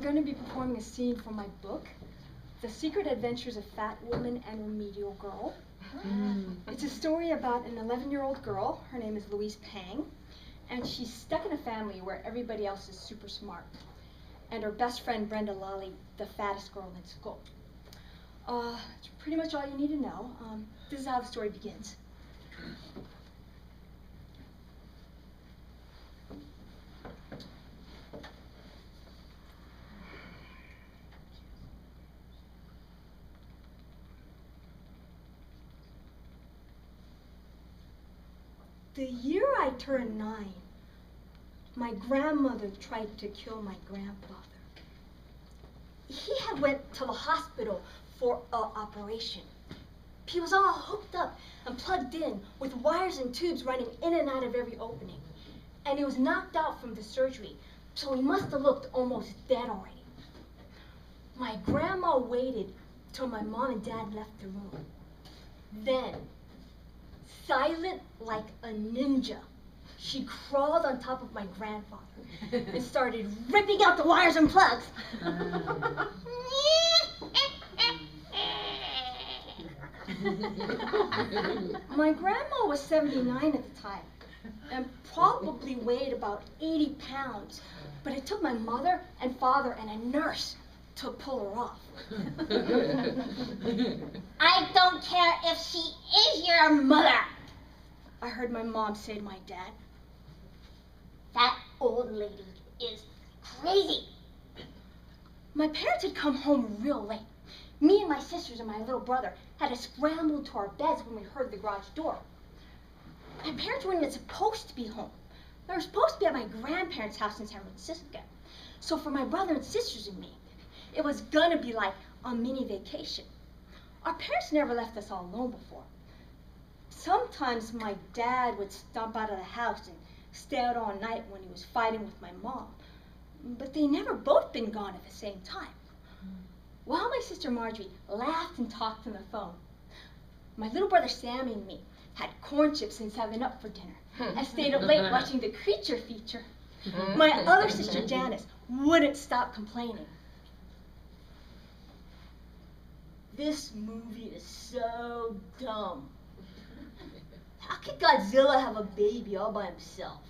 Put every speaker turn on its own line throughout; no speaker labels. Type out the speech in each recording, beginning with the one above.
going to be performing a scene from my book, The Secret Adventures of Fat Woman and Remedial Girl. It's a story about an 11-year-old girl. Her name is Louise Pang, and she's stuck in a family where everybody else is super smart. And her best friend, Brenda Lally, the fattest girl in school. It's pretty much all you need to know. This is how the story begins. The year I turned 9, my grandmother tried to kill my grandfather. He had went to the hospital for an operation. He was all hooked up and plugged in with wires and tubes running in and out of every opening. And he was knocked out from the surgery, so he must have looked almost dead already. My grandma waited till my mom and dad left the room. Then, silent like a ninja, she crawled on top of my grandfather and started ripping out the wires and plugs. My grandma was 79 at the time and probably weighed about 80 pounds, but it took my mother and father and a nurse to pull her off. I don't care if she is your mother, I heard my mom say to my dad. That old lady is crazy. My parents had come home real late. Me and my sisters and my little brother had to scramble to our beds when we heard the garage door. My parents weren't even supposed to be home. They were supposed to be at my grandparents' house in San Francisco. So for my brother and sisters and me, it was gonna be like a mini vacation. Our parents never left us all alone before. Sometimes my dad would stomp out of the house and stay out all night when he was fighting with my mom. But they never both been gone at the same time. While my sister Marjorie laughed and talked on the phone, my little brother Sammy and me had corn chips and 7-Up for dinner and stayed up late watching the Creature feature. My other sister Janice wouldn't stop complaining. This movie is so dumb. How could Godzilla have a baby all by himself?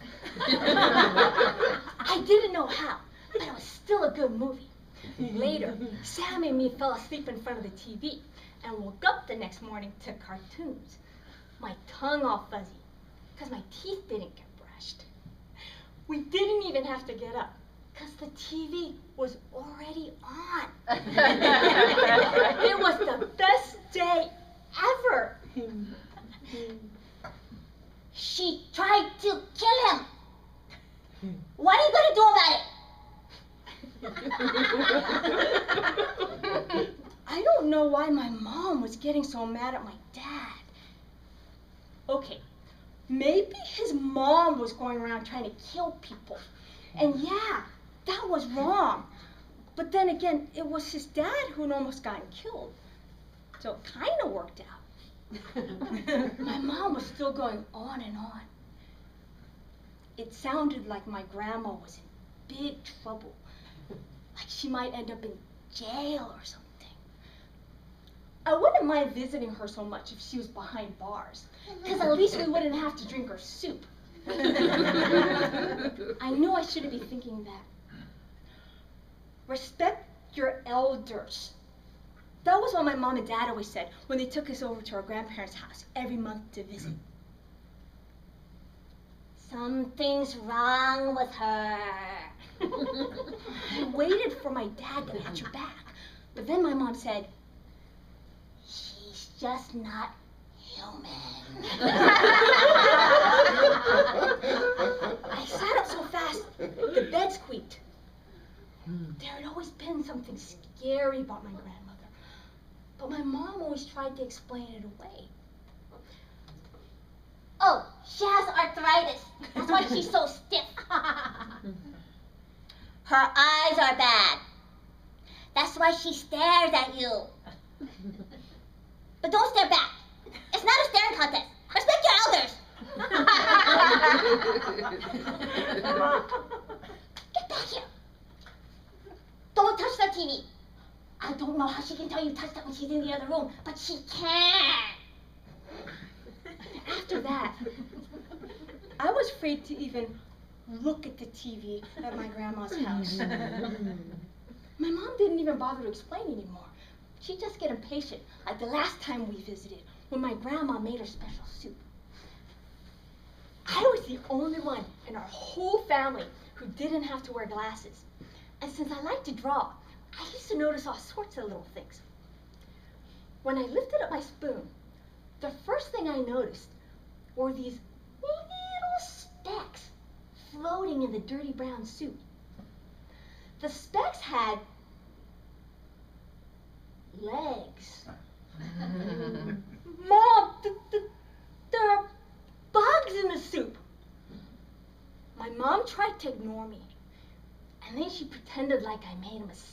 I didn't know how, but it was still a good movie. Later, Sammy and me fell asleep in front of the TV and woke up the next morning to cartoons. My tongue all fuzzy, because my teeth didn't get brushed. We didn't even have to get up, because the TV was already on. It was the best day ever. She tried to kill him. What are you going to do about it? I don't know why my mom was getting so mad at my dad. Okay, maybe his mom was going around trying to kill people. And yeah, that was wrong. But then again, it was his dad who'd almost gotten killed. So it kind of worked out. My mom was still going on and on. It sounded like my grandma was in big trouble. Like she might end up in jail or something. I wouldn't mind visiting her so much if she was behind bars, because at least we wouldn't have to drink her soup. I knew I shouldn't be thinking that. Respect your elders. That was what my mom and dad always said when they took us over to our grandparents' house every month to visit. Something's wrong with her. I waited for my dad to answer back, but then my mom said, she's just not human. I sat up so fast, the bed squeaked. There had always been something scary about my grandmother, but my mom always tried to explain it away. Oh, she has arthritis. That's why she's so stiff. Her eyes are bad. That's why she stares at you. But don't stare back. It's not a staring contest. Respect your elders. Get back here. Don't TV. I don't know how she can tell you touched it when she's in the other room, but she can.
After that, I was afraid to even look at the TV at my grandma's house. My mom didn't even bother to explain anymore. She'd just get impatient, like the last time we visited, when my grandma made her special soup. I was the only one in our whole family who didn't have to wear glasses. And since I like to draw, I used to notice all sorts of little things. When I lifted up my spoon, the first thing I noticed were these little specks floating in the dirty brown soup. The specks had legs. Mom, there are bugs in the soup. My mom tried to ignore me, and then she pretended like I made a mistake.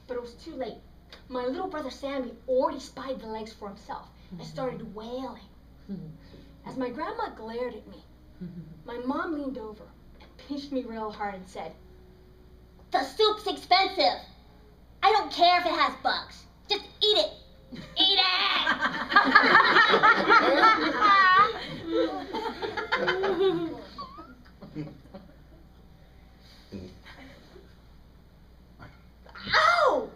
But it was too late. My little brother Sammy already spied the legs for himself and started wailing. As my grandma glared at me, my mom leaned over and pinched me real hard and said,
The soup's expensive. I don't care if it has bugs. Just eat it. Eat it! Ow!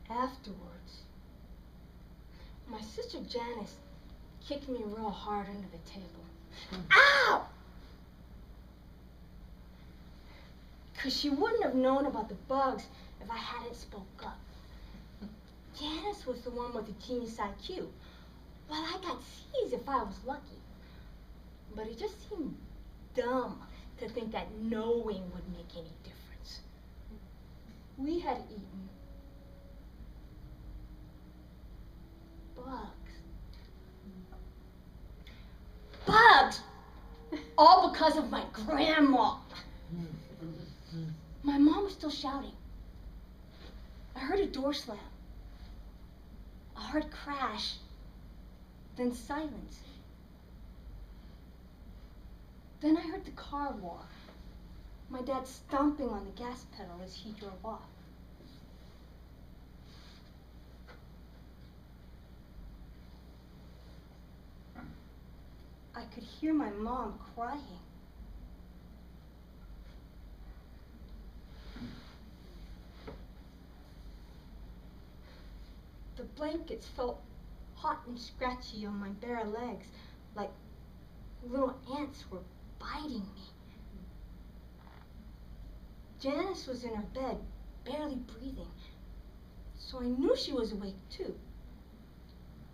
Afterwards, my sister Janice kicked me real hard under the table. Ow! Because she wouldn't have known about the bugs if I hadn't spoke up. Janice was the one with the genius IQ, while I got C's if I was lucky. But it just seemed dumb to think that knowing would make any difference. We had eaten bugs. Bugs! All because of my grandma. My mom was still shouting. I heard a door slam, a hard crash, then silence. Then I heard the car roar, my dad stomping on the gas pedal as he drove off. I could hear my mom crying. The blankets felt hot and scratchy on my bare legs, like little ants were biting me. Janice was in her bed, barely breathing, so I knew she was awake too.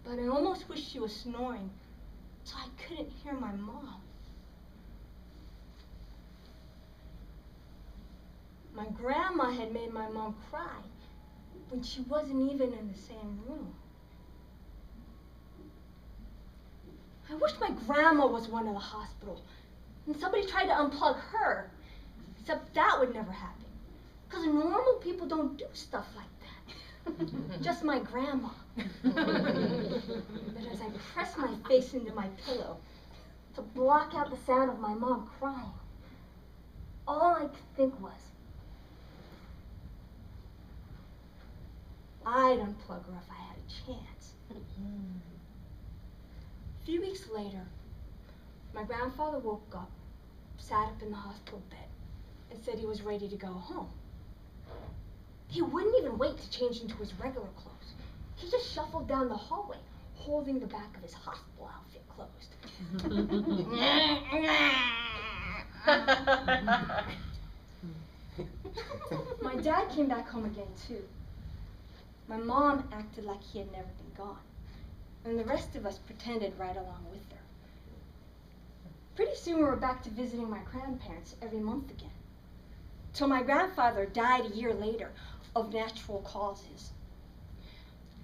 But I almost wished she was snoring, so I couldn't hear my mom. My grandma had made my mom cry when she wasn't even in the same room. I wish my grandma was one in the hospital and somebody tried to unplug her, except that would never happen, because normal people don't do stuff like that. just my grandma. But as I pressed my face into my pillow to block out the sound of my mom crying, all I could think was, I'd unplug her if I had a chance. A few weeks later, my grandfather woke up, sat up in the hospital bed, and said he was ready to go home. He wouldn't even wait to change into his regular clothes. He just shuffled down the hallway, holding the back of his hospital outfit closed. My dad came back home again, too. My mom acted like he had never been gone, and the rest of us pretended right along with her. Pretty soon we were back to visiting my grandparents every month again, till my grandfather died a year later of natural causes.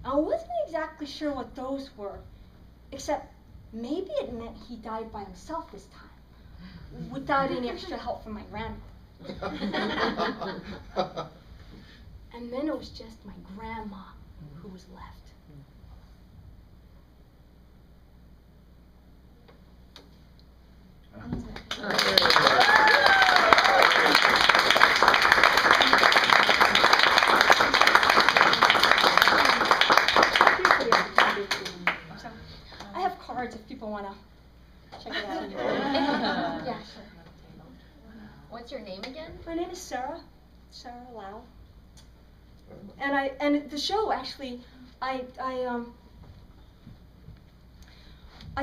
I wasn't exactly sure what those were, except maybe it meant he died by himself this time, without any extra help from my grandma. And then it was just my grandma who was left. So, I have cards if people want to check it out. Yeah, sure.
What's your name again?
My name is Sarah Lau. And the show actually, I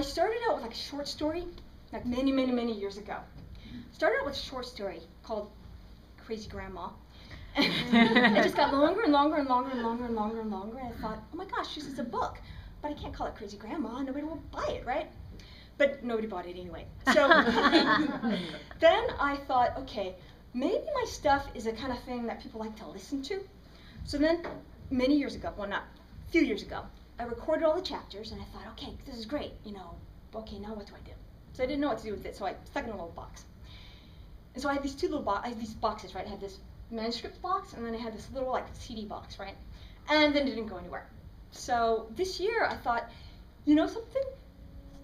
started out with like a short story, like many years ago. Started out with a short story called Crazy Grandma. And it just got longer and longer and longer and longer and longer and longer. And I thought, oh my gosh, this is a book, but I can't call it Crazy Grandma. Nobody will buy it, right? But nobody bought it anyway. So then I thought, okay, maybe my stuff is a kind of thing that people like to listen to. So then, many years ago, well, not a few years ago, I recorded all the chapters, and I thought, okay, this is great, okay, now what do I do? So I didn't know what to do with it, so I stuck it in a little box. And so I had these two little these boxes, right? I had this manuscript box, and then I had this little, like, CD box, right? And then it didn't go anywhere. So this year, I thought, you know something?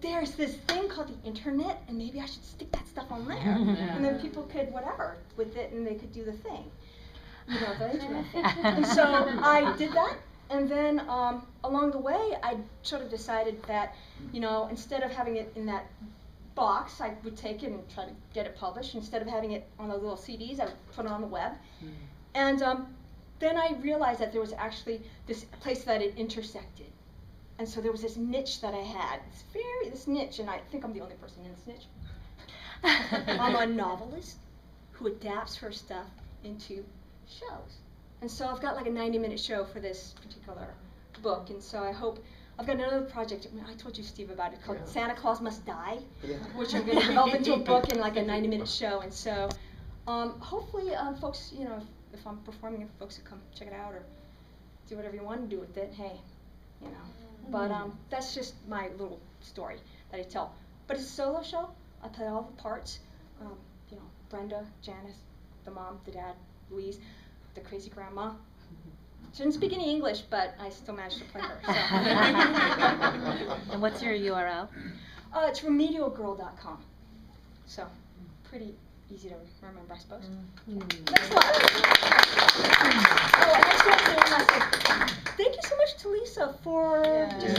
There's this thing called the internet, and maybe I should stick that stuff on there. And then people could whatever with it, and they could do the thing. The internet thing. And so I did that, and then along the way, I sort of decided that, instead of having it in that box, I would take it and try to get it published. Instead of having it on those little CDs, I would put it on the web. And then I realized that there was actually this place that it intersected. And so there was this niche that I had, this niche, and I think I'm the only person in this niche. I'm a novelist who adapts her stuff into shows. And so I've got like a 90-minute show for this particular book, and so I hope, I've got another project, I told you, Steve, about it, called Santa Claus Must Die, which I'm going to develop into a book in like a 90-minute show, and so hopefully folks, if I'm performing, if folks will come check it out or do whatever you want to do with it, hey, But that's just my little story that I tell. But it's a solo show. I play all the parts. Brenda, Janice, the mom, the dad, Louise, the crazy grandma. She didn't speak any English, but I still managed to play her. So.
And what's your URL?
It's remedialgirl.com. So pretty easy to remember, I suppose. Next one. Oh, and I just want to say one last thing. Thank you so much to Lisa for just